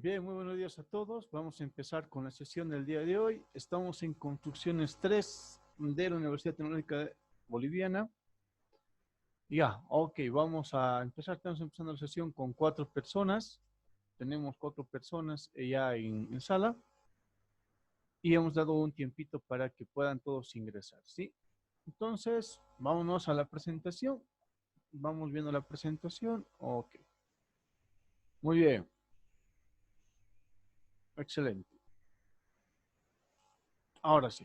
Bien, muy buenos días a todos. Vamos a empezar con la sesión del día de hoy. Estamos en Construcciones 3 de la Universidad Tecnológica Boliviana. Ya, ok, vamos a empezar. Estamos empezando la sesión con 4 personas. Tenemos 4 personas ya en sala y hemos dado un tiempito para que puedan todos ingresar, ¿sí? Entonces, vámonos a la presentación. Vamos viendo la presentación. Ok, muy bien, excelente. Ahora sí.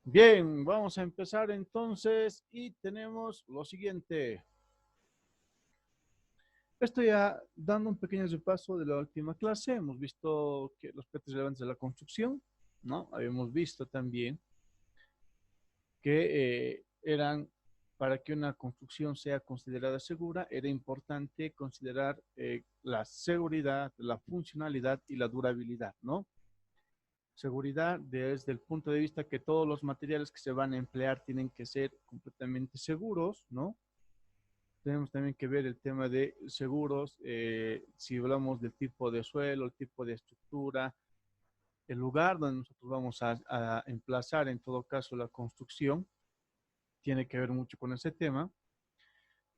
Bien, vamos a empezar entonces y tenemos lo siguiente. Estoy ya dando un pequeño repaso de la última clase. Hemos visto que los aspectos relevantes de la construcción, ¿no? Habíamos visto también que eran, para que una construcción sea considerada segura, era importante considerar la seguridad, la funcionalidad y la durabilidad, ¿no? Seguridad desde el punto de vista que todos los materiales que se van a emplear tienen que ser completamente seguros, ¿no? Tenemos también que ver el tema de seguros, si hablamos del tipo de suelo, el tipo de estructura, el lugar donde nosotros vamos a emplazar en todo caso la construcción, tiene que ver mucho con ese tema,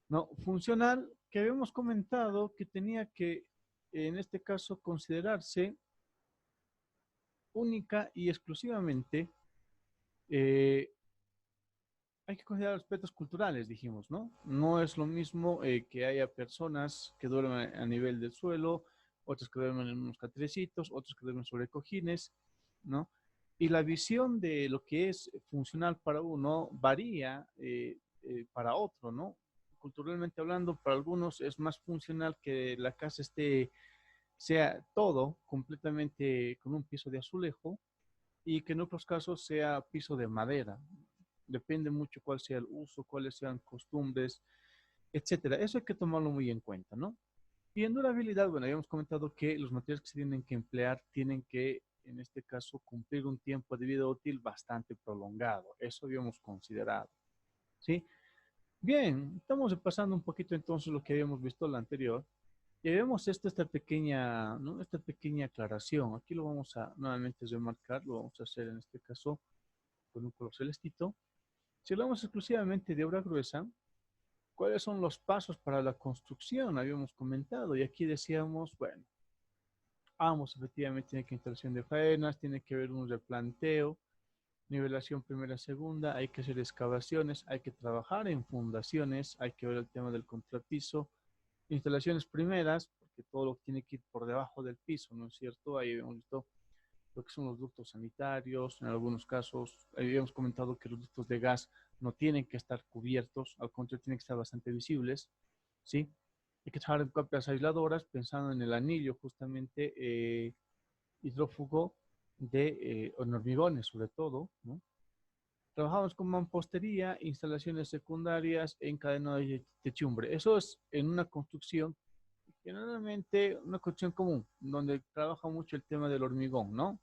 ¿no? Funcional, que habíamos comentado que tenía que, en este caso, considerarse única y exclusivamente eh, hay que considerar aspectos culturales, dijimos, ¿no? No es lo mismo que haya personas que duermen a nivel del suelo, otros que duermen en unos catrecitos, otros que duermen sobre cojines, ¿no? Y la visión de lo que es funcional para uno varía para otro, ¿no? Culturalmente hablando, para algunos es más funcional que la casa sea todo completamente con un piso de azulejo y que en otros casos sea piso de madera. Depende mucho cuál sea el uso, cuáles sean costumbres, etcétera. Eso hay que tomarlo muy en cuenta, ¿no? Y en durabilidad, bueno, habíamos comentado que los materiales que se tienen que emplear tienen que, en este caso, cumplir un tiempo de vida útil bastante prolongado. Eso habíamos considerado, ¿sí? Bien, estamos repasando un poquito entonces lo que habíamos visto la anterior. Y vemos esta pequeña, ¿no? Esta pequeña aclaración. Aquí lo vamos a nuevamente remarcar, lo vamos a hacer en este caso con un color celestito. Si hablamos exclusivamente de obra gruesa, ¿cuáles son los pasos para la construcción? Habíamos comentado y aquí decíamos, bueno, ambos efectivamente tiene que instalación de faenas, tiene que haber un replanteo, nivelación primera, segunda, hay que hacer excavaciones, hay que trabajar en fundaciones, hay que ver el tema del contrapiso, instalaciones primeras, porque todo lo tiene que ir por debajo del piso, ¿no es cierto? Ahí hemos visto lo que son los ductos sanitarios, en algunos casos habíamos comentado que los ductos de gas no tienen que estar cubiertos, al contrario, tienen que estar bastante visibles, ¿sí? Hay que trabajar en capas aisladoras pensando en el anillo justamente hidrófugo de hormigones sobre todo, ¿no? Trabajamos con mampostería, instalaciones secundarias, encadenado de techumbre. Eso es en una construcción, generalmente una construcción común, donde trabaja mucho el tema del hormigón, ¿no?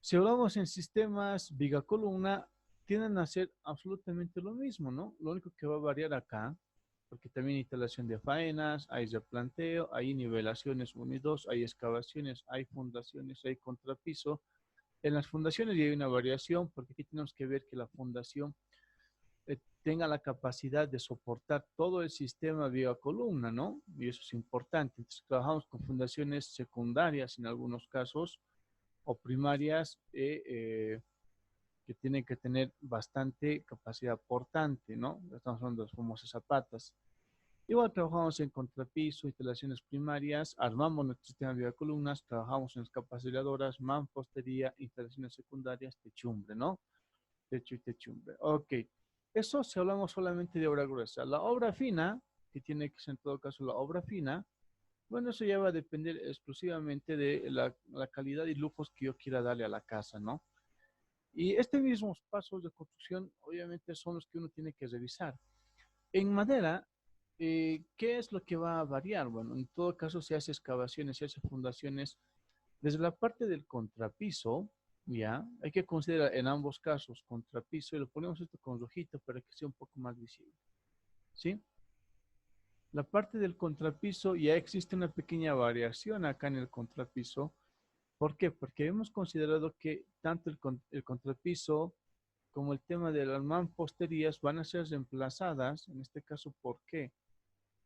Si hablamos en sistemas viga-columna, tienden a ser absolutamente lo mismo, ¿no? Lo único que va a variar acá, porque también hay instalación de faenas, hay replanteo, hay nivelaciones 1 y 2, hay excavaciones, hay fundaciones, hay contrapiso. En las fundaciones ya hay una variación, porque aquí tenemos que ver que la fundación tenga la capacidad de soportar todo el sistema viga-columna, ¿no? Y eso es importante. Entonces, trabajamos con fundaciones secundarias en algunos casos, o primarias que tienen que tener bastante capacidad portante, ¿no? Estamos hablando de las famosas zapatas. Igual trabajamos en contrapiso, instalaciones primarias, armamos nuestro sistema de columnas, trabajamos en las capas aisladoras, mampostería, instalaciones secundarias, techumbre, ¿no? Techo y techumbre. Ok, eso si hablamos solamente de obra gruesa. La obra fina, que tiene que ser en todo caso la obra fina, bueno, eso ya va a depender exclusivamente de la calidad y lujos que yo quiera darle a la casa, ¿no? Y estos mismos pasos de construcción, obviamente, son los que uno tiene que revisar. En madera, ¿qué es lo que va a variar? Bueno, en todo caso, se hace excavaciones, se hace fundaciones. Desde la parte del contrapiso, ya, hay que considerar en ambos casos contrapiso, y lo ponemos esto con rojito para que sea un poco más visible, ¿sí? La parte del contrapiso, ya existe una pequeña variación acá en el contrapiso. ¿Por qué? Porque hemos considerado que tanto el contrapiso como el tema de las mamposterías van a ser reemplazadas, en este caso, ¿por qué?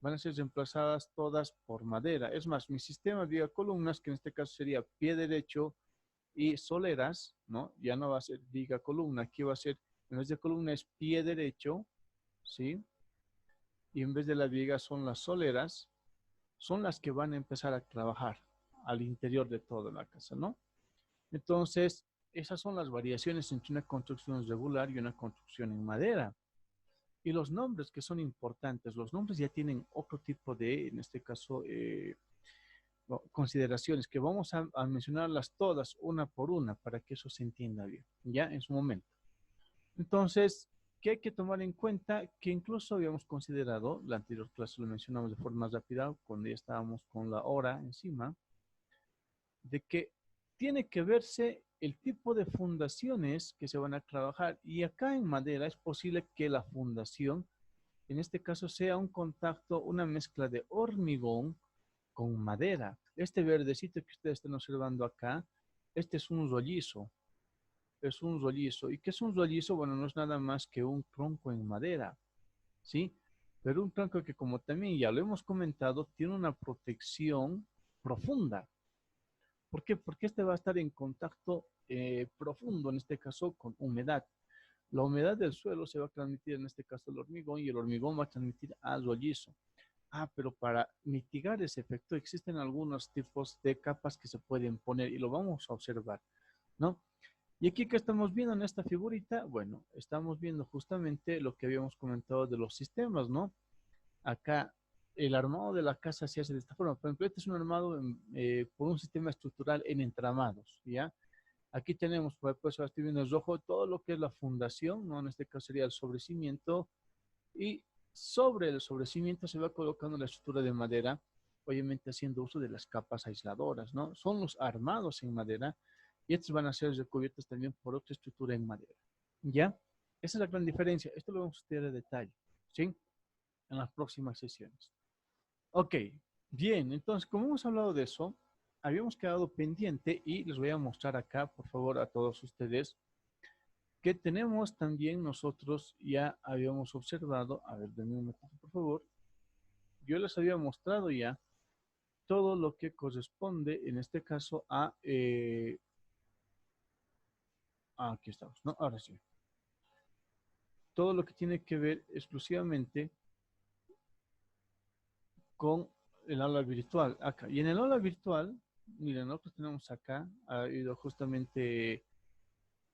Van a ser reemplazadas todas por madera. Es más, mi sistema de columnas, que en este caso sería pie derecho y soleras, ¿no? Ya no va a ser viga columna, aquí va a ser, en vez de columna es pie derecho, ¿sí? Y en vez de la viga son las soleras, son las que van a empezar a trabajar al interior de toda la casa, ¿no? Entonces, esas son las variaciones entre una construcción regular y una construcción en madera. Y los nombres que son importantes, los nombres ya tienen otro tipo de, en este caso, consideraciones que vamos a mencionarlas todas una por una para que eso se entienda bien, ya en su momento. Entonces, ¿qué hay que tomar en cuenta? Que incluso habíamos considerado, la anterior clase lo mencionamos de forma más rápida, cuando ya estábamos con la hora encima, de que tiene que verse el tipo de fundaciones que se van a trabajar. Y acá en madera es posible que la fundación, en este caso, sea un contacto, una mezcla de hormigón con madera. Este verdecito que ustedes están observando acá, este es un rollizo. Es un rollizo. ¿Y qué es un rollizo? Bueno, no es nada más que un tronco en madera, ¿sí? Pero un tronco que, como también ya lo hemos comentado, tiene una protección profunda. ¿Por qué? Porque este va a estar en contacto profundo, en este caso, con humedad. La humedad del suelo se va a transmitir, en este caso, al hormigón, y el hormigón va a transmitir al rollizo. Ah, pero para mitigar ese efecto existen algunos tipos de capas que se pueden poner y lo vamos a observar, ¿no? Y aquí que estamos viendo en esta figurita, bueno, estamos viendo justamente lo que habíamos comentado de los sistemas, ¿no? Acá el armado de la casa se hace de esta forma. Por ejemplo, este es un armado por un sistema estructural en entramados, ¿ya? Aquí tenemos, pues ahora estoy viendo en rojo, todo lo que es la fundación, ¿no? En este caso sería el sobrecimiento, y sobre el sobrecimiento se va colocando la estructura de madera, obviamente haciendo uso de las capas aisladoras, ¿no? Son los armados en madera y estos van a ser recubiertos también por otra estructura en madera, ¿ya? Esa es la gran diferencia. Esto lo vamos a estudiar de detalle, ¿sí? En las próximas sesiones. Ok, bien, entonces, como hemos hablado de eso, habíamos quedado pendiente y les voy a mostrar acá, por favor, a todos ustedes, que tenemos también nosotros, ya habíamos observado, a ver, denme un momento, por favor, yo les había mostrado ya todo lo que corresponde, en este caso, aquí estamos, ¿no? Ahora sí, todo lo que tiene que ver exclusivamente con el aula virtual, acá. Y en el aula virtual, miren, nosotros tenemos acá, ha habido justamente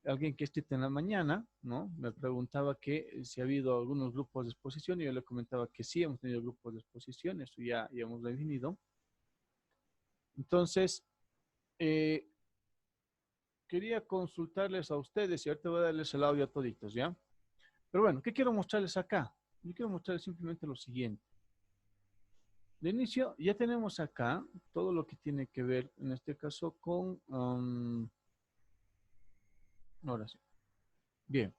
alguien que escrito en la mañana, ¿no? Me preguntaba que si ha habido algunos grupos de exposición y yo le comentaba que sí hemos tenido grupos de exposición, eso ya hemos definido. Entonces, eh, quería consultarles a ustedes y ahorita voy a darles el audio a toditos, ¿ya? Pero bueno, ¿qué quiero mostrarles acá? Yo quiero mostrarles simplemente lo siguiente. De inicio, ya tenemos acá todo lo que tiene que ver, en este caso, con... ahora sí. Bien.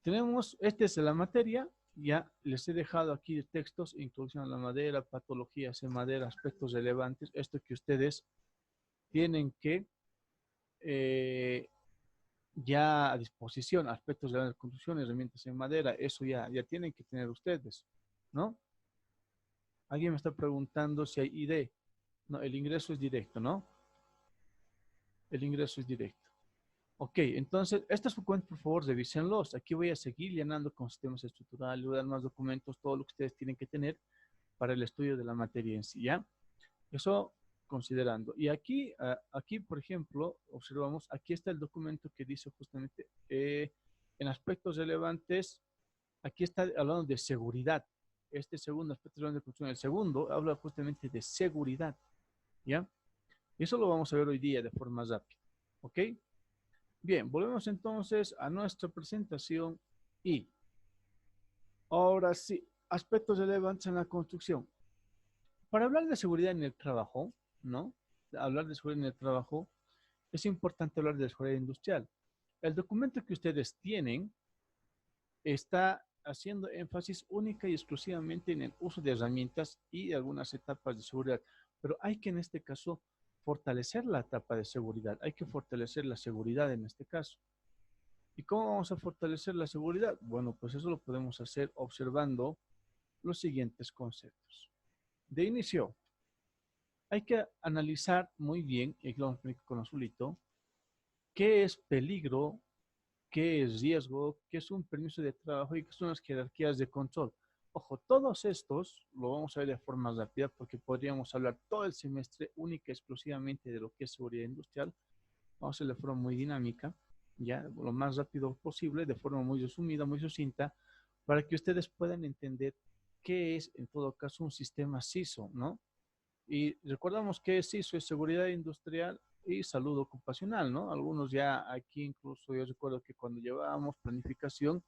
Tenemos, esta es la materia, ya les he dejado aquí textos, introducción a la madera, patologías en madera, aspectos relevantes, esto que ustedes tienen que ya a disposición, aspectos de la construcción, herramientas en madera, eso ya tienen que tener ustedes, ¿no? Alguien me está preguntando si hay ID. No, el ingreso es directo, ¿no? El ingreso es directo. Ok, entonces, estos documentos, por favor, revísenlos. Aquí voy a seguir llenando con sistemas estructurales, voy a dar más documentos, todo lo que ustedes tienen que tener para el estudio de la materia en sí, ¿ya? Eso considerando. Y aquí, aquí, por ejemplo, observamos, aquí está el documento que dice justamente, en aspectos relevantes, aquí está hablando de seguridad. Este segundo aspecto de construcción, el segundo habla justamente de seguridad, ¿ya? Y eso lo vamos a ver hoy día de forma rápida, ¿ok? Bien, volvemos entonces a nuestra presentación y ahora sí, aspectos relevantes en la construcción. Para hablar de seguridad en el trabajo, ¿no? Hablar de seguridad en el trabajo, es importante hablar de seguridad industrial. El documento que ustedes tienen está haciendo énfasis única y exclusivamente en el uso de herramientas y de algunas etapas de seguridad. Pero hay que en este caso fortalecer la etapa de seguridad, hay que fortalecer la seguridad en este caso. ¿Y cómo vamos a fortalecer la seguridad? Bueno, pues eso lo podemos hacer observando los siguientes conceptos. De inicio, hay que analizar muy bien, y aquí lo vamos a explicar con azulito, qué es peligro, qué es riesgo, qué es un permiso de trabajo y qué son las jerarquías de control. Ojo, todos estos lo vamos a ver de forma rápida porque podríamos hablar todo el semestre única y exclusivamente de lo que es seguridad industrial. Vamos a hacerlo de forma muy dinámica, ya lo más rápido posible, de forma muy resumida, muy sucinta, para que ustedes puedan entender qué es en todo caso un sistema CISO, ¿no? Y recordamos que CISO es seguridad industrial y salud ocupacional, ¿no? Algunos ya aquí incluso yo recuerdo que cuando llevábamos planificación,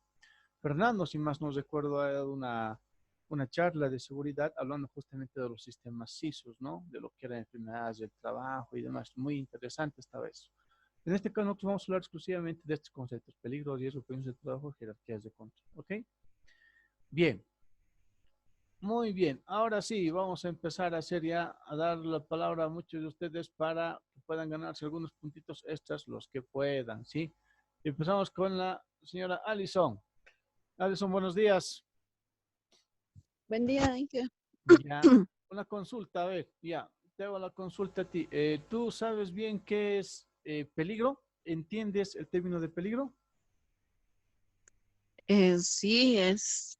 Fernando, si más no recuerdo, ha dado una charla de seguridad hablando justamente de los sistemas CISOs, ¿no? De lo que eran enfermedades del trabajo y demás. Muy interesante estaba eso. En este caso nosotros vamos a hablar exclusivamente de estos conceptos, peligro, riesgo, permisos de trabajo, jerarquías de control, ¿ok? Bien, muy bien, ahora sí, vamos a empezar a hacer ya, a dar la palabra a muchos de ustedes para que puedan ganarse algunos puntitos extras, los que puedan, ¿sí? Empezamos con la señora Alison. Alison, buenos días. Buen día, Inge. Ya, una consulta, a ver, ya, te hago la consulta a ti. ¿Tú sabes bien qué es peligro? ¿Entiendes el término de peligro? Sí, es,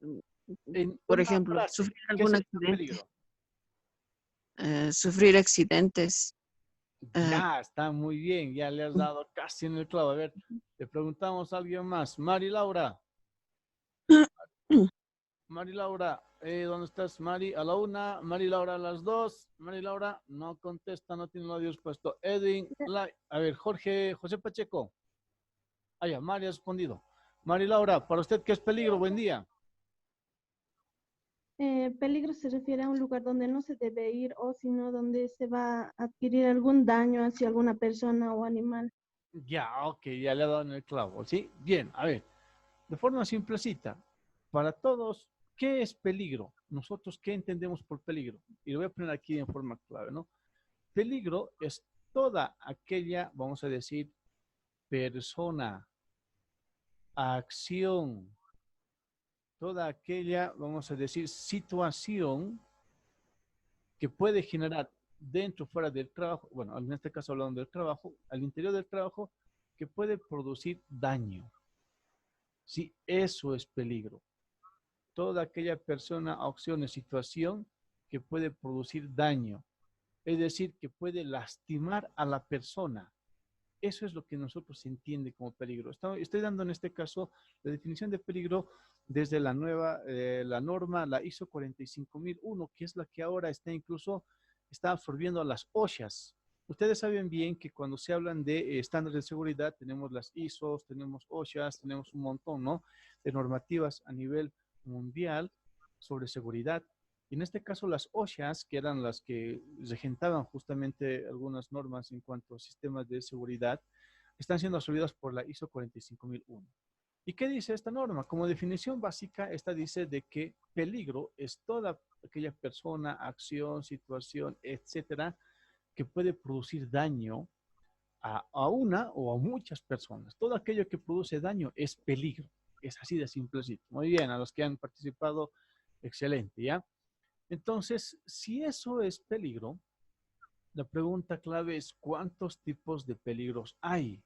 En por una ejemplo, frase, sufrir ¿qué algún sería accidente, peligro? sufrir accidentes. eh, Ya, está muy bien, ya le has dado casi en el clavo. A ver, le preguntamos a alguien más. Mari Laura, Mari Laura, ¿dónde estás, Mari? A la una, Mari Laura a las dos. Mari Laura no contesta, no tiene el audio expuesto. Edwin, a ver, Jorge, José Pacheco. Ah, ya, Mari ha respondido. Mari Laura, para usted, ¿qué es peligro? Buen día. Peligro se refiere a un lugar donde no se debe ir o sino donde se va a adquirir algún daño hacia alguna persona o animal. Ya, ok, ya le ha dado en el clavo, ¿sí? Bien, a ver, de forma simplecita, para todos, ¿qué es peligro? Nosotros, ¿qué entendemos por peligro? Y lo voy a poner aquí en forma clave, ¿no? Peligro es toda aquella, vamos a decir, persona, acción, toda aquella, vamos a decir, situación que puede generar dentro o fuera del trabajo, bueno, en este caso hablando del trabajo, al interior del trabajo, que puede producir daño. Sí, eso es peligro. Toda aquella persona, acción o situación que puede producir daño, es decir, que puede lastimar a la persona. Eso es lo que nosotros se entiende como peligro. Estoy dando en este caso la definición de peligro desde la nueva, la norma, la ISO 45001, que es la que ahora está absorbiendo a las OSHAs. Ustedes saben bien que cuando se hablan de estándares de seguridad, tenemos las ISOs, tenemos OSHAs, tenemos un montón, ¿no? De normativas a nivel mundial sobre seguridad. Y en este caso, las OSHAs, que eran las que regentaban justamente algunas normas en cuanto a sistemas de seguridad, están siendo absorbidas por la ISO 45001. ¿Y qué dice esta norma? Como definición básica, esta dice de que peligro es toda aquella persona, acción, situación, etcétera, que puede producir daño a una o a muchas personas. Todo aquello que produce daño es peligro. Es así de simplecito. Muy bien, a los que han participado, excelente, ¿ya? Entonces, si eso es peligro, la pregunta clave es ¿cuántos tipos de peligros hay?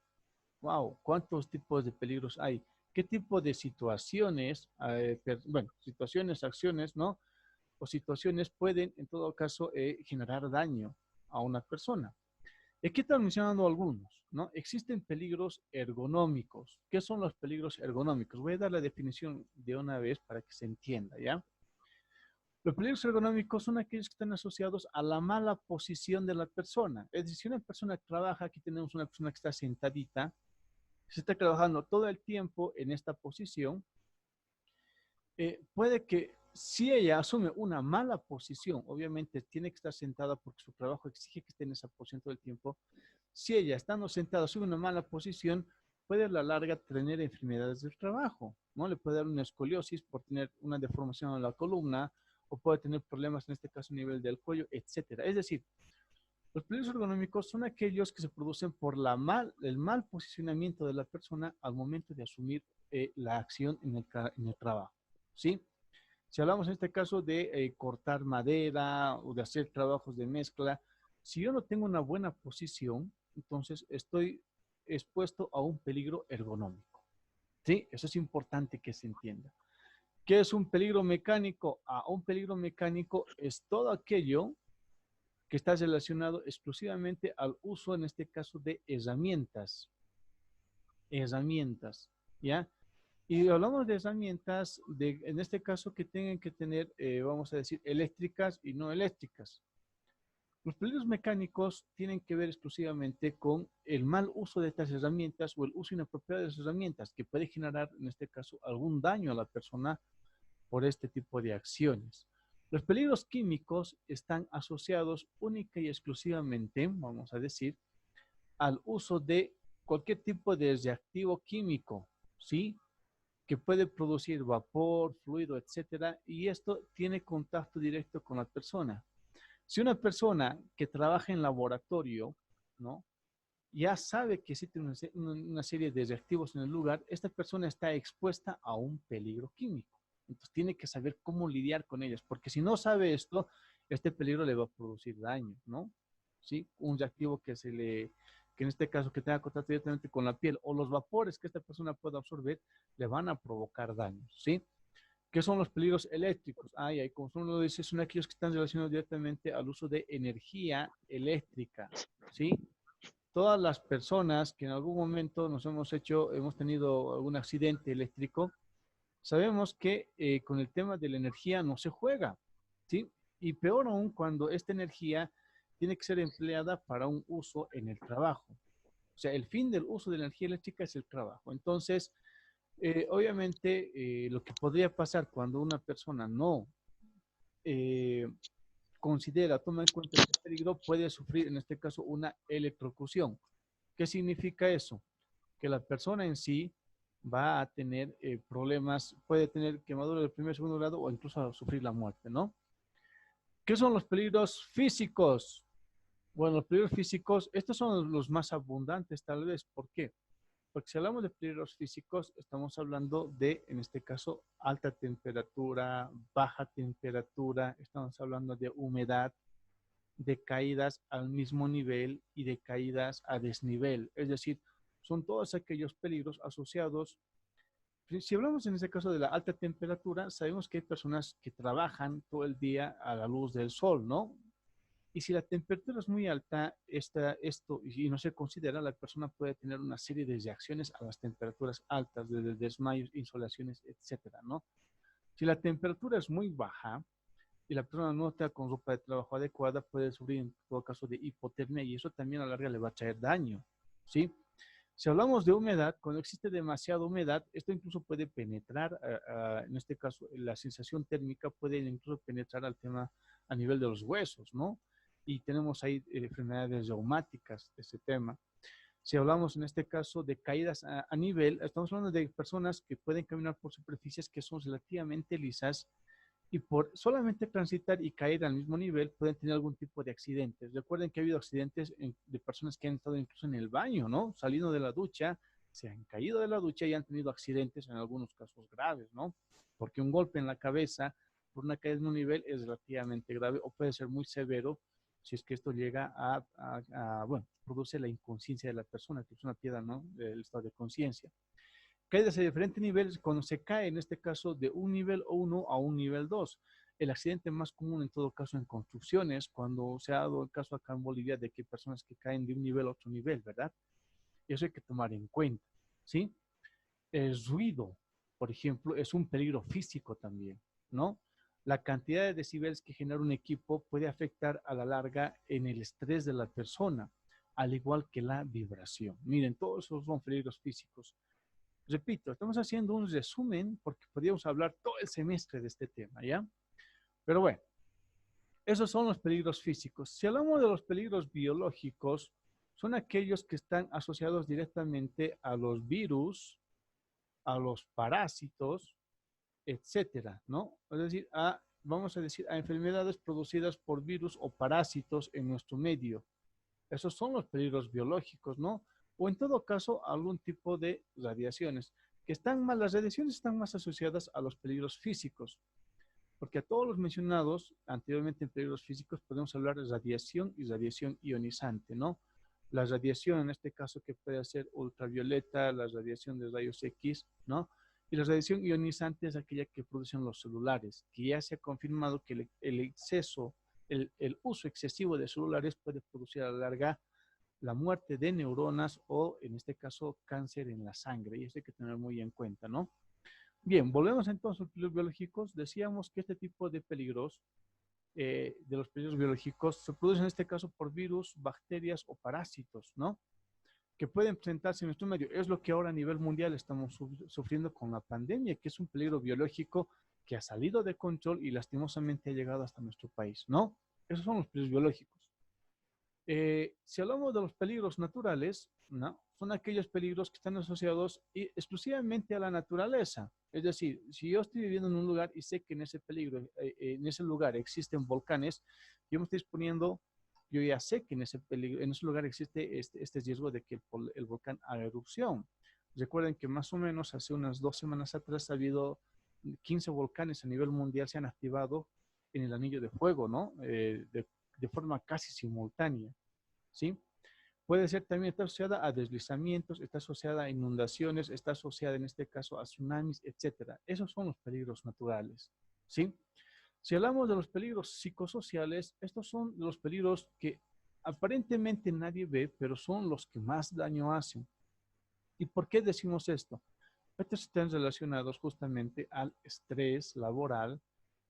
Wow, ¿cuántos tipos de peligros hay? ¿Qué tipo de situaciones, bueno, situaciones, acciones, ¿no? O situaciones pueden, en todo caso, generar daño a una persona? Aquí están mencionando algunos, ¿no? Existen peligros ergonómicos. ¿Qué son los peligros ergonómicos? Voy a dar la definición de una vez para que se entienda, ¿ya? Los peligros ergonómicos son aquellos que están asociados a la mala posición de la persona. Es decir, si una persona trabaja, aquí tenemos una persona que está sentadita, se está trabajando todo el tiempo en esta posición, puede que si ella asume una mala posición, obviamente tiene que estar sentada porque su trabajo exige que esté en esa posición todo el tiempo. Si ella estando sentada asume una mala posición, puede a la larga tener enfermedades del trabajo, ¿no? Le puede dar una escoliosis por tener una deformación en la columna, o puede tener problemas, en este caso, a nivel del cuello, etcétera. Es decir, los peligros ergonómicos son aquellos que se producen por el mal posicionamiento de la persona al momento de asumir la acción en el trabajo, ¿sí? Si hablamos en este caso de cortar madera o de hacer trabajos de mezcla, si yo no tengo una buena posición, entonces estoy expuesto a un peligro ergonómico. ¿Sí? Eso es importante que se entienda. ¿Qué es un peligro mecánico? Un peligro mecánico es todo aquello que está relacionado exclusivamente al uso, en este caso, de herramientas. Herramientas, ¿ya? Y hablamos de herramientas, en este caso, que tengan que tener, vamos a decir, eléctricas y no eléctricas. Los peligros mecánicos tienen que ver exclusivamente con el mal uso de estas herramientas o el uso inapropiado de esas herramientas, que puede generar, en este caso, algún daño a la persona por este tipo de acciones. Los peligros químicos están asociados única y exclusivamente, vamos a decir, al uso de cualquier tipo de reactivo químico, ¿sí? Que puede producir vapor, fluido, etcétera, y esto tiene contacto directo con la persona. Si una persona que trabaja en laboratorio, ¿no? Ya sabe que existe una serie de reactivos en el lugar, esta persona está expuesta a un peligro químico. Entonces tiene que saber cómo lidiar con ellas, porque si no sabe esto, este peligro le va a producir daño, ¿no? ¿Sí? Un reactivo que en este caso que tenga contacto directamente con la piel o los vapores que esta persona pueda absorber, le van a provocar daños, ¿sí? ¿Qué son los peligros eléctricos? Como uno dice, son aquellos que están relacionados directamente al uso de energía eléctrica, ¿sí? Todas las personas que en algún momento hemos tenido algún accidente eléctrico, sabemos que con el tema de la energía no se juega, ¿sí? Y peor aún cuando esta energía tiene que ser empleada para un uso en el trabajo. O sea, el fin del uso de la energía eléctrica es el trabajo. Entonces, obviamente, lo que podría pasar cuando una persona no eh, considera, toma en cuenta este peligro, puede sufrir, en este caso, una electrocución. ¿Qué significa eso? Que la persona en sí va a tener problemas, puede tener quemadura del primer, segundo grado o incluso sufrir la muerte, ¿no? ¿Qué son los peligros físicos? Bueno, los peligros físicos, estos son los más abundantes tal vez. ¿Por qué? Porque si hablamos de peligros físicos, estamos hablando de, en este caso, alta temperatura, baja temperatura, estamos hablando de humedad, de caídas al mismo nivel y de caídas a desnivel. Es decir, son todos aquellos peligros asociados. Si hablamos en este caso de la alta temperatura, sabemos que hay personas que trabajan todo el día a la luz del sol, ¿no? Y si la temperatura es muy alta, y no se considera, la persona puede tener una serie de reacciones a las temperaturas altas, desde desmayos, insolaciones, etcétera, ¿no? Si la temperatura es muy baja y la persona no está con ropa de trabajo adecuada, puede sufrir en todo caso de hipotermia y eso también a la larga le va a traer daño, ¿sí? Si hablamos de humedad, cuando existe demasiada humedad, esto incluso puede penetrar, en este caso, la sensación térmica puede incluso penetrar al tema a nivel de los huesos, ¿no? Y tenemos ahí enfermedades reumáticas de este tema. Si hablamos en este caso de caídas a nivel, estamos hablando de personas que pueden caminar por superficies que son relativamente lisas y por solamente transitar y caer al mismo nivel pueden tener algún tipo de accidentes. Recuerden que ha habido accidentes de personas que han estado incluso en el baño, ¿no? Saliendo de la ducha, se han caído de la ducha y han tenido accidentes en algunos casos graves, ¿no? Porque un golpe en la cabeza por una caída en un nivel es relativamente grave o puede ser muy severo si es que esto llega bueno, produce la inconsciencia de la persona pierda, ¿no? El estado de conciencia. Caídas a diferentes niveles cuando se cae, en este caso, de un nivel 1 a un nivel 2. El accidente más común en todo caso en construcciones, cuando se ha dado el caso acá en Bolivia de que hay personas que caen de un nivel a otro nivel, ¿verdad? Y eso hay que tomar en cuenta, ¿sí? El ruido, por ejemplo, es un peligro físico también, ¿no? La cantidad de decibeles que genera un equipo puede afectar a la larga en el estrés de la persona, al igual que la vibración. Miren, todos esos son peligros físicos. Repito, estamos haciendo un resumen porque podríamos hablar todo el semestre de este tema, ¿ya? Pero bueno, esos son los peligros físicos. Si hablamos de los peligros biológicos, son aquellos que están asociados directamente a los virus, a los parásitos, etcétera, ¿no? Es decir, vamos a decir, a enfermedades producidas por virus o parásitos en nuestro medio. Esos son los peligros biológicos, ¿no? O en todo caso, algún tipo de radiaciones, que están más, las radiaciones están más asociadas a los peligros físicos, porque a todos los mencionados anteriormente en peligros físicos podemos hablar de radiación y radiación ionizante, ¿no? La radiación, en este caso, que puede ser ultravioleta, la radiación de rayos X, ¿no? Y la radiación ionizante es aquella que producen los celulares, que ya se ha confirmado que el exceso, el uso excesivo de celulares puede producir a la larga la muerte de neuronas o, en este caso, cáncer en la sangre. Y eso hay que tener muy en cuenta, ¿no? Bien, volvemos entonces a los peligros biológicos. Decíamos que este tipo de peligros, de los peligros biológicos, se producen en este caso por virus, bacterias o parásitos, ¿no? Que pueden presentarse en nuestro medio. Es lo que ahora a nivel mundial estamos sufriendo con la pandemia, que es un peligro biológico que ha salido de control y lastimosamente ha llegado hasta nuestro país, ¿no? Esos son los peligros biológicos. Si hablamos de los peligros naturales, ¿no? Son aquellos peligros que están asociados exclusivamente a la naturaleza. Es decir, si yo estoy viviendo en un lugar y sé que en ese peligro, en ese lugar existen volcanes, yo me estoy exponiendo, yo ya sé que en ese peligro, en ese lugar existe este riesgo de que el volcán haga erupción. Recuerden que más o menos hace unas 2 semanas atrás ha habido 15 volcanes a nivel mundial se han activado en el anillo de fuego, ¿no? De forma casi simultánea, ¿sí? Puede ser también, está asociada a deslizamientos, está asociada a inundaciones, está asociada en este caso a tsunamis, etcétera. Esos son los peligros naturales, ¿sí? Si hablamos de los peligros psicosociales, estos son los peligros que aparentemente nadie ve, pero son los que más daño hacen. ¿Y por qué decimos esto? Estos están relacionados justamente al estrés laboral,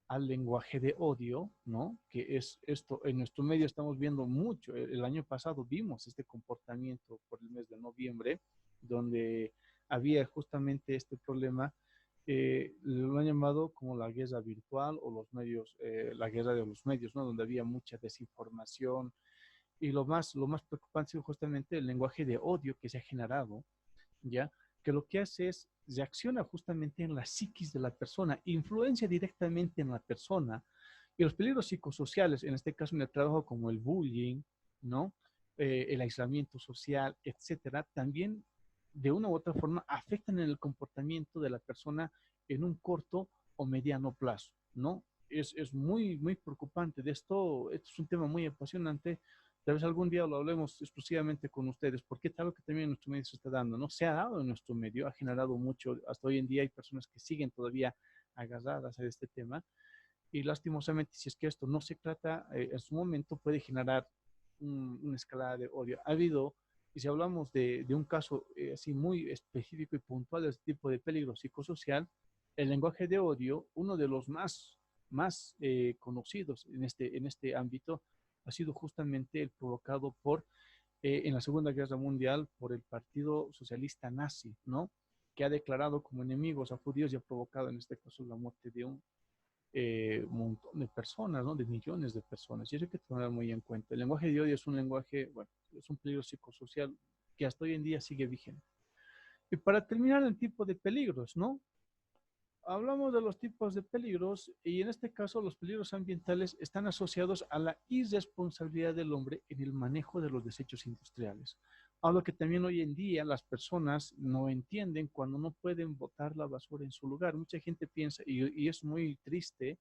al lenguaje de odio, ¿no? Que es esto, en nuestro medio estamos viendo mucho. El año pasado vimos este comportamiento por el mes de noviembre, donde había justamente este problema, lo han llamado como la guerra virtual o los medios, la guerra de los medios, ¿no? Donde había mucha desinformación y lo más preocupante es justamente el lenguaje de odio que se ha generado, ¿ya? Que lo que hace es reacciona justamente en la psiquis de la persona, influencia directamente en la persona. Y los peligros psicosociales, en este caso en el trabajo como el bullying, ¿no? El aislamiento social, etcétera, también de una u otra forma afectan en el comportamiento de la persona en un corto o mediano plazo, ¿no? Es muy, muy preocupante. Esto es un tema muy apasionante. Tal vez algún día lo hablemos exclusivamente con ustedes, porque es algo que también en nuestro medio se está dando, ¿no? Se ha dado en nuestro medio, ha generado mucho, hasta hoy en día hay personas que siguen todavía agarradas a este tema, y lastimosamente, si es que esto no se trata en su momento, puede generar una escalada de odio. Ha habido, y si hablamos de un caso así muy específico y puntual de este tipo de peligro psicosocial, el lenguaje de odio, uno de los más conocidos en este ámbito, ha sido justamente el provocado en la Segunda Guerra Mundial por el Partido Socialista Nazi, ¿no? Que ha declarado como enemigos a judíos y ha provocado en este caso la muerte de un montón de personas, ¿no? De millones de personas. Y eso hay que tener muy en cuenta. El lenguaje de odio es un lenguaje, bueno, es un peligro psicosocial que hasta hoy en día sigue vigente. Y para terminar, el tipo de peligros, ¿no? Hablamos de los tipos de peligros y en este caso los peligros ambientales están asociados a la irresponsabilidad del hombre en el manejo de los desechos industriales. Algo que también hoy en día las personas no entienden cuando no pueden botar la basura en su lugar. Mucha gente piensa, y es muy triste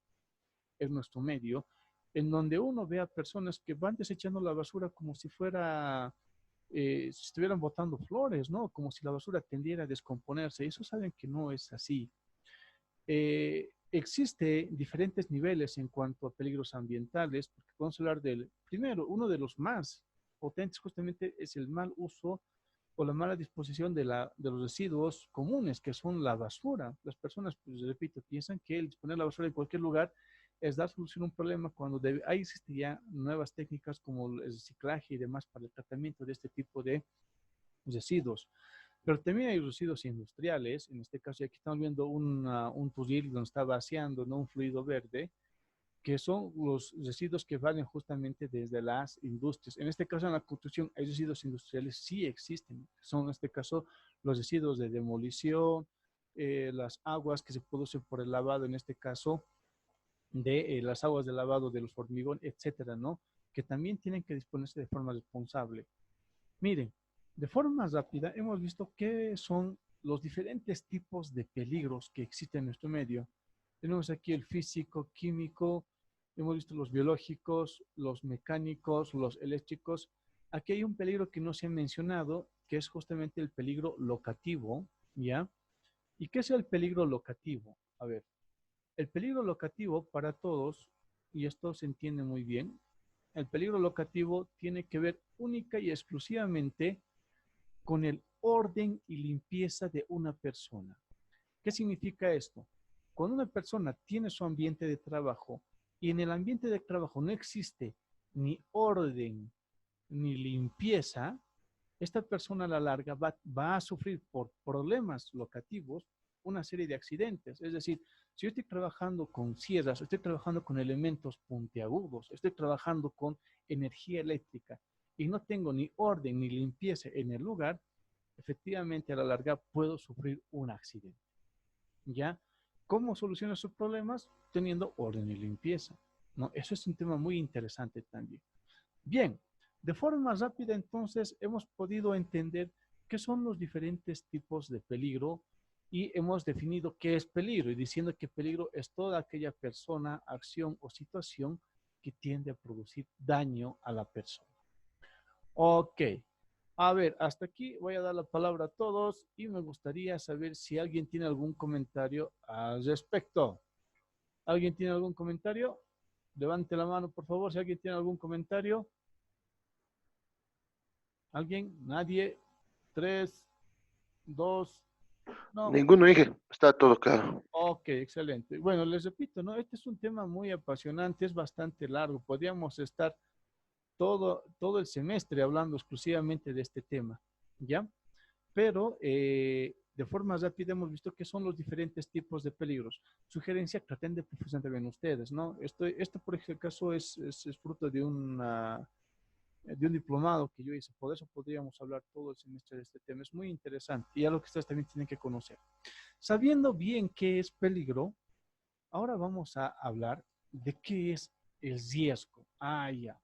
en nuestro medio, en donde uno ve a personas que van desechando la basura como si fuera, si estuvieran botando flores, ¿no? Como si la basura tendiera a descomponerse. Eso saben que no es así. Existe diferentes niveles en cuanto a peligros ambientales, porque podemos hablar del primero, uno de los más potentes justamente es el mal uso o la mala disposición de los residuos comunes, que son la basura. Las personas, pues repito, piensan que el disponer la basura en cualquier lugar es dar solución a un problema cuando ahí existen ya nuevas técnicas como el reciclaje y demás para el tratamiento de este tipo de residuos. Pero también hay residuos industriales, en este caso aquí estamos viendo un turil donde está vaciando, ¿no? Un fluido verde, que son los residuos que van justamente desde las industrias. En este caso, en la construcción, hay residuos industriales, sí existen. Son en este caso los residuos de demolición, las aguas que se producen por el lavado, en este caso, de las aguas de lavado de los hormigón, etcétera, ¿no? Que también tienen que disponerse de forma responsable. Miren, de forma rápida, hemos visto qué son los diferentes tipos de peligros que existen en nuestro medio. Tenemos aquí el físico, químico, hemos visto los biológicos, los mecánicos, los eléctricos. Aquí hay un peligro que no se ha mencionado, que es justamente el peligro locativo, ¿ya? ¿Y qué es el peligro locativo? A ver, el peligro locativo para todos, y esto se entiende muy bien, el peligro locativo tiene que ver única y exclusivamente con el orden y limpieza de una persona. ¿Qué significa esto? Cuando una persona tiene su ambiente de trabajo y en el ambiente de trabajo no existe ni orden ni limpieza, esta persona a la larga va a sufrir por problemas locativos una serie de accidentes. Es decir, si yo estoy trabajando con sierras, estoy trabajando con elementos puntiagudos, estoy trabajando con energía eléctrica y no tengo ni orden ni limpieza en el lugar, efectivamente a la larga puedo sufrir un accidente. ¿Ya? ¿Cómo soluciona sus problemas? Teniendo orden y limpieza, ¿no? Eso es un tema muy interesante también. Bien, de forma rápida entonces hemos podido entender qué son los diferentes tipos de peligro y hemos definido qué es peligro y diciendo que peligro es toda aquella persona, acción o situación que tiende a producir daño a la persona. Ok, a ver, hasta aquí voy a dar la palabra a todos y me gustaría saber si alguien tiene algún comentario al respecto. ¿Alguien tiene algún comentario? Levante la mano, por favor, si alguien tiene algún comentario. ¿Alguien? ¿Nadie? ¿Tres? ¿Dos? No. Ninguno dije, está todo claro. Ok, excelente. Bueno, les repito, ¿no? Este es un tema muy apasionante, es bastante largo. Podríamos estar todo el semestre hablando exclusivamente de este tema, ¿ya? Pero de forma rápida hemos visto que son los diferentes tipos de peligros. Sugerencia, traten de profundizar bien ustedes, ¿no? Esto por ejemplo, es fruto de un diplomado que yo hice, por eso podríamos hablar todo el semestre de este tema. Es muy interesante y algo que ustedes también tienen que conocer. Sabiendo bien qué es peligro, ahora vamos a hablar de qué es el riesgo. Ah, ya,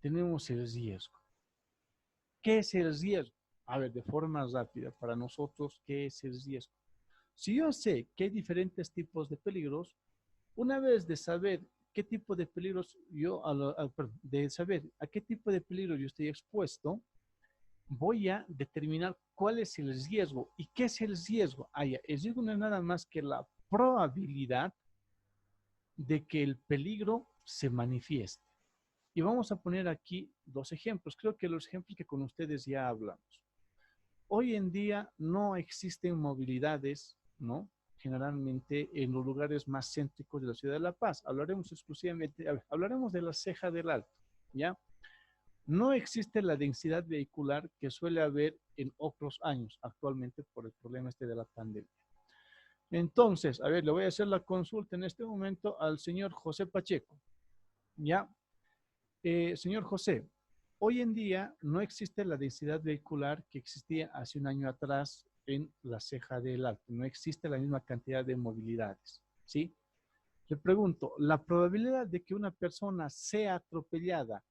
tenemos el riesgo. ¿Qué es el riesgo? A ver, de forma rápida, para nosotros, ¿qué es el riesgo? Si yo sé que hay diferentes tipos de peligros, una vez de saber qué tipo de peligros de saber a qué tipo de peligro yo estoy expuesto, voy a determinar cuál es el riesgo. ¿Y qué es el riesgo? El riesgo no es nada más que la probabilidad de que el peligro se manifieste. Y vamos a poner aquí dos ejemplos. Creo que los ejemplos que con ustedes ya hablamos. Hoy en día no existen movilidades, ¿no? Generalmente en los lugares más céntricos de la ciudad de La Paz. Hablaremos exclusivamente, hablaremos de la Ceja del Alto, ¿ya? No existe la densidad vehicular que suele haber en otros años actualmente por el problema de la pandemia. Entonces, a ver, le voy a hacer la consulta en este momento al señor José Pacheco, ¿ya? Señor José, hoy en día no existe la densidad vehicular que existía hace un año atrás en la Ceja del Alto. No existe la misma cantidad de movilidades, ¿sí? Le pregunto, ¿la probabilidad de que una persona sea atropellada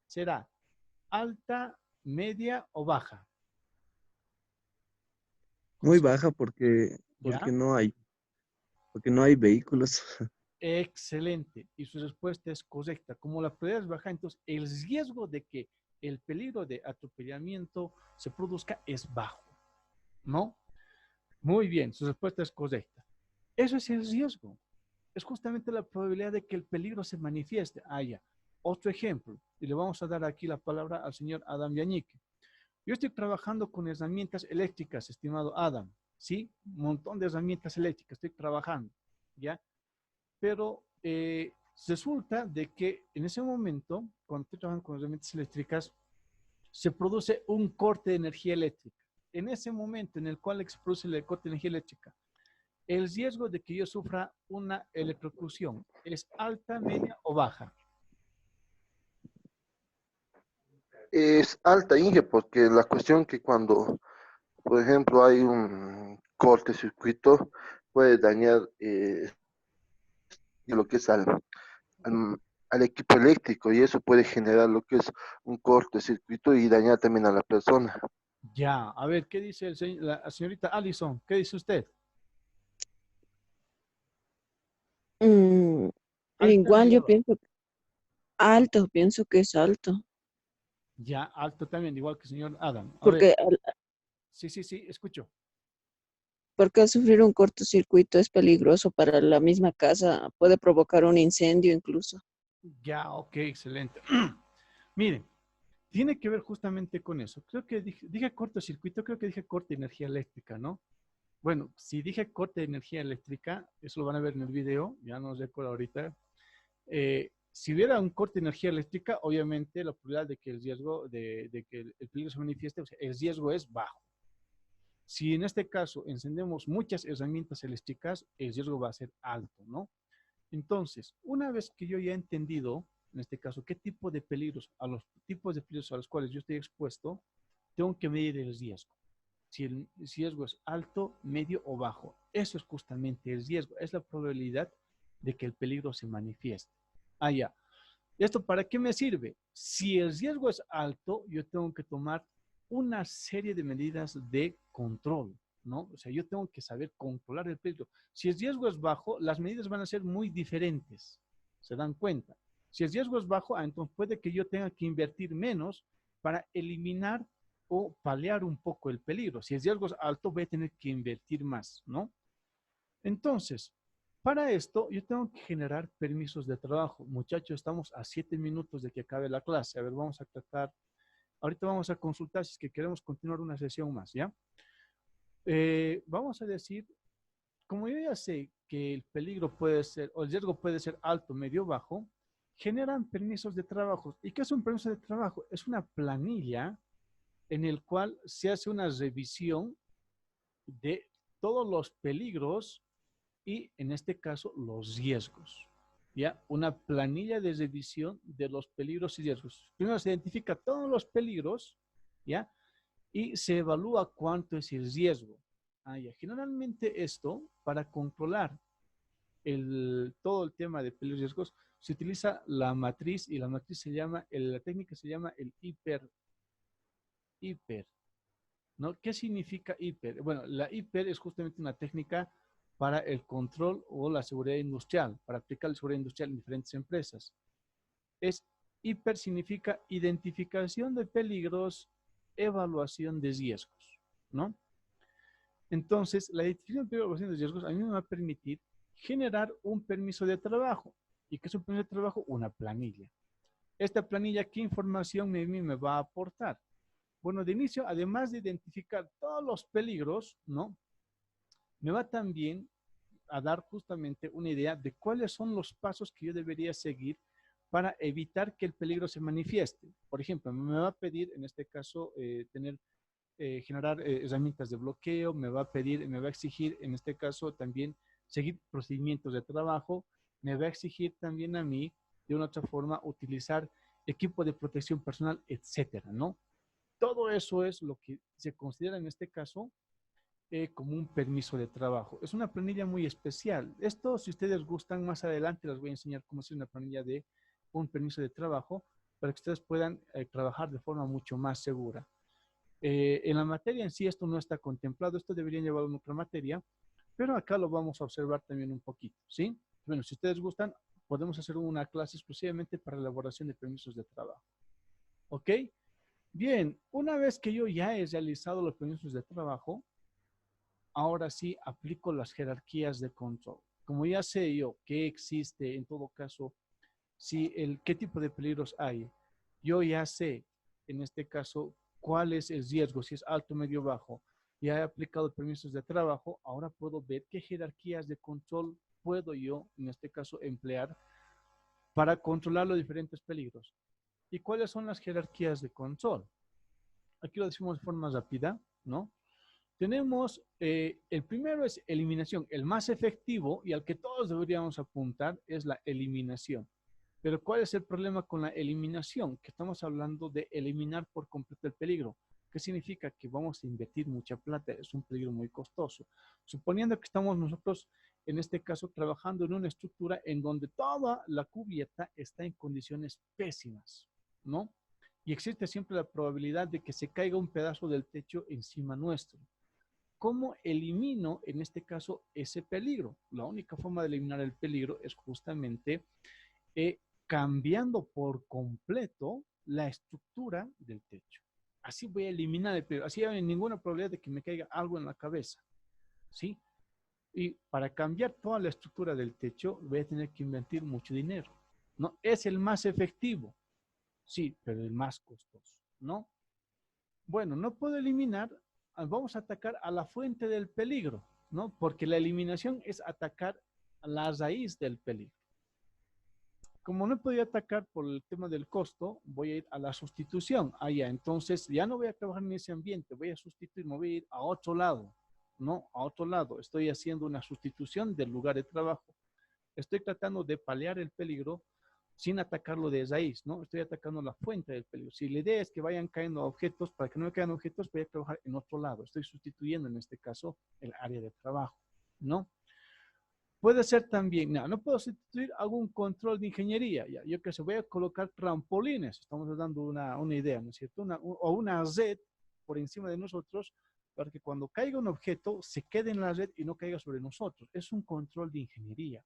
será alta, media o baja? Muy José, baja porque, ¿ya? porque no hay vehículos. Excelente. Y su respuesta es correcta. Como la probabilidad es baja, entonces el riesgo de que el peligro de atropellamiento se produzca es bajo, ¿no? Muy bien, su respuesta es correcta. Eso es el riesgo. Es justamente la probabilidad de que el peligro se manifieste. Ya. Otro ejemplo, y le vamos a dar aquí la palabra al señor Adam Yañique. Yo estoy trabajando con herramientas eléctricas, estimado Adam, ¿sí? Un montón de herramientas eléctricas, estoy trabajando, ¿ya? Pero resulta de que en ese momento, cuando estoy trabajando con herramientas eléctricas, se produce un corte de energía eléctrica. En ese momento en el cual se produce el corte de energía eléctrica, ¿El riesgo de que yo sufra una electrocución es alta, media o baja? Es alta, Inge, porque la cuestión que cuando, por ejemplo, hay un cortocircuito, puede dañar lo que es al, al equipo eléctrico y eso puede generar lo que es un cortocircuito y dañar también a la persona. Ya, a ver, ¿qué dice la señorita Allison? ¿Qué dice usted? Mm, Alta, igual media yo o baja. pienso alto, pienso que es alto. Ya, alto también, igual que el señor Adam. A ver, Porque sí, sí, sí, escucho. porque al sufrir un cortocircuito es peligroso para la misma casa, puede provocar un incendio incluso. Ya, ok, excelente. Miren, tiene que ver justamente con eso. Creo que dije cortocircuito, creo que dije corte de energía eléctrica, ¿no? Bueno, si dije corte de energía eléctrica, eso lo van a ver en el video, ya no recuerdo ahorita. Si hubiera un corte de energía eléctrica, obviamente la probabilidad de que el riesgo, de que el peligro se manifieste, o sea, el riesgo es bajo. Si en este caso encendemos muchas herramientas eléctricas, el riesgo va a ser alto, ¿no? Entonces, una vez que yo ya he entendido, en este caso, qué tipo de peligros, a los tipos de peligros a los cuales yo estoy expuesto, tengo que medir el riesgo. Si el riesgo es alto, medio o bajo. Eso es justamente el riesgo, es la probabilidad de que el peligro se manifieste. Ah, ya. ¿Esto para qué me sirve? Si el riesgo es alto, yo tengo que tomar una serie de medidas de control, ¿no? O sea, yo tengo que saber controlar el peligro. Si el riesgo es bajo, las medidas van a ser muy diferentes. ¿Se dan cuenta? Si el riesgo es bajo, entonces puede que yo tenga que invertir menos para eliminar o paliar un poco el peligro. Si el riesgo es alto, voy a tener que invertir más, ¿no? Entonces, para esto, yo tengo que generar permisos de trabajo. Muchachos, estamos a 7 minutos de que acabe la clase. A ver, vamos a tratar. Ahorita vamos a consultar si es que queremos continuar una sesión más, ¿ya? Vamos a decir, como yo ya sé que el peligro puede ser, o el riesgo puede ser alto, medio, bajo, generan permisos de trabajo. ¿Y qué es un permiso de trabajo? Es una planilla en el cual se hace una revisión de todos los peligros y en este caso los riesgos. ¿Ya? Una planilla de revisión de los peligros y riesgos. Primero se identifica todos los peligros, ¿ya? Y se evalúa cuánto es el riesgo. Ya. Generalmente esto, para controlar todo el tema de peligros y riesgos, se utiliza la matriz y la matriz se llama, la técnica se llama el hiper, ¿no? ¿Qué significa hiper? Bueno, la hiper es justamente una técnica para el control o la seguridad industrial, para aplicar la seguridad industrial en diferentes empresas. Hiper significa identificación de peligros, evaluación de riesgos, ¿no? Entonces, la identificación de peligros, evaluación de riesgos a mí me va a permitir generar un permiso de trabajo. ¿Y qué es un permiso de trabajo? Una planilla. Esta planilla, ¿qué información me va a aportar? Bueno, de inicio, además de identificar todos los peligros, ¿no? Me va también a dar justamente una idea de cuáles son los pasos que yo debería seguir para evitar que el peligro se manifieste. Por ejemplo, me va a pedir, en este caso, generar herramientas de bloqueo, me va a pedir, me va a exigir, en este caso, también seguir procedimientos de trabajo, me va a exigir también a mí, de una otra forma, utilizar equipo de protección personal, etcétera, ¿no? Todo eso es lo que se considera en este caso como un permiso de trabajo. Es una planilla muy especial. Esto, si ustedes gustan, más adelante les voy a enseñar cómo hacer una planilla de un permiso de trabajo para que ustedes puedan trabajar de forma mucho más segura. En la materia en sí esto no está contemplado, esto deberían llevarlo en otra materia, pero acá lo vamos a observar también un poquito, ¿sí? Bueno, si ustedes gustan, podemos hacer una clase exclusivamente para elaboración de permisos de trabajo. ¿Ok? Bien, una vez que yo ya he realizado los permisos de trabajo, ahora sí aplico las jerarquías de control. Como ya sé yo qué existe en todo caso, qué tipo de peligros hay, yo ya sé en este caso cuál es el riesgo, si es alto, medio, bajo, ya he aplicado permisos de trabajo, ahora puedo ver qué jerarquías de control puedo yo en este caso emplear para controlar los diferentes peligros. ¿Y cuáles son las jerarquías de control? Aquí lo decimos de forma rápida, ¿no? Tenemos, el primero es eliminación, el más efectivo y al que todos deberíamos apuntar es la eliminación. Pero ¿cuál es el problema con la eliminación? Que estamos hablando de eliminar por completo el peligro. ¿Qué significa? Que vamos a invertir mucha plata, es un peligro muy costoso. Suponiendo que estamos nosotros, en este caso, trabajando en una estructura en donde toda la cubierta está en condiciones pésimas, ¿no? Y existe siempre la probabilidad de que se caiga un pedazo del techo encima nuestro. ¿Cómo elimino, en este caso, ese peligro? La única forma de eliminar el peligro es justamente cambiando por completo la estructura del techo. Así voy a eliminar el peligro. Así no hay ninguna probabilidad de que me caiga algo en la cabeza, ¿sí? Y para cambiar toda la estructura del techo voy a tener que invertir mucho dinero, ¿no? Es el más efectivo, sí, pero el más costoso, ¿no? Bueno, no puedo eliminar, vamos a atacar a la fuente del peligro, ¿no? Porque la eliminación es atacar a la raíz del peligro. Como no he podido atacar por el tema del costo, voy a ir a la sustitución. Allá, entonces ya no voy a trabajar en ese ambiente, voy a sustituir, me voy a ir a otro lado, ¿no? A otro lado. Estoy haciendo una sustitución del lugar de trabajo. Estoy tratando de paliar el peligro sin atacarlo de raíz, ¿no? Estoy atacando la fuente del peligro. Si la idea es que vayan cayendo objetos, para que no me caigan objetos, voy a trabajar en otro lado. Estoy sustituyendo, en este caso, el área de trabajo, ¿no? Puede ser también, no puedo sustituir algún control de ingeniería. Ya, yo que sé, voy a colocar trampolines. Estamos dando una idea, ¿no es cierto? O una red por encima de nosotros para que cuando caiga un objeto se quede en la red y no caiga sobre nosotros. Es un control de ingeniería,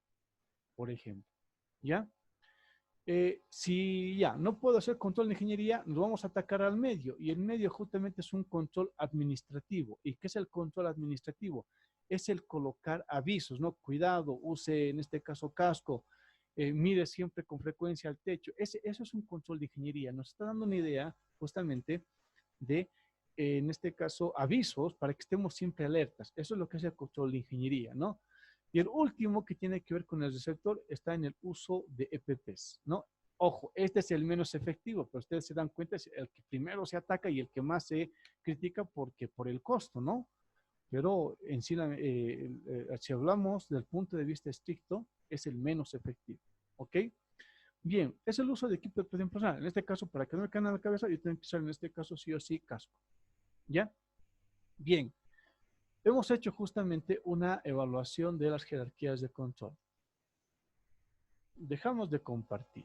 por ejemplo. ¿Ya? Si ya no puedo hacer control de ingeniería, nos vamos a atacar al medio. Y el medio justamente es un control administrativo. ¿Y qué es el control administrativo? Es el colocar avisos, ¿no? Cuidado, use en este caso casco, mire siempre con frecuencia al techo. Eso es un control de ingeniería. Nos está dando una idea justamente de, en este caso, avisos para que estemos siempre alertas. Eso es lo que es el control de ingeniería, ¿no? Y el último que tiene que ver con el receptor está en el uso de EPPs, ¿no? Ojo, este es el menos efectivo, pero ustedes se dan cuenta, es el que primero se ataca y el que más se critica porque por el costo, ¿no? Pero en sí, si hablamos del punto de vista estricto, es el menos efectivo, ¿ok? Bien, es el uso de equipo de protección personal. En este caso, para que no me caigan a la cabeza, yo tengo que usar en este caso sí o sí casco, ¿ya? Bien, hemos hecho justamente una evaluación de las jerarquías de control. Dejamos de compartir.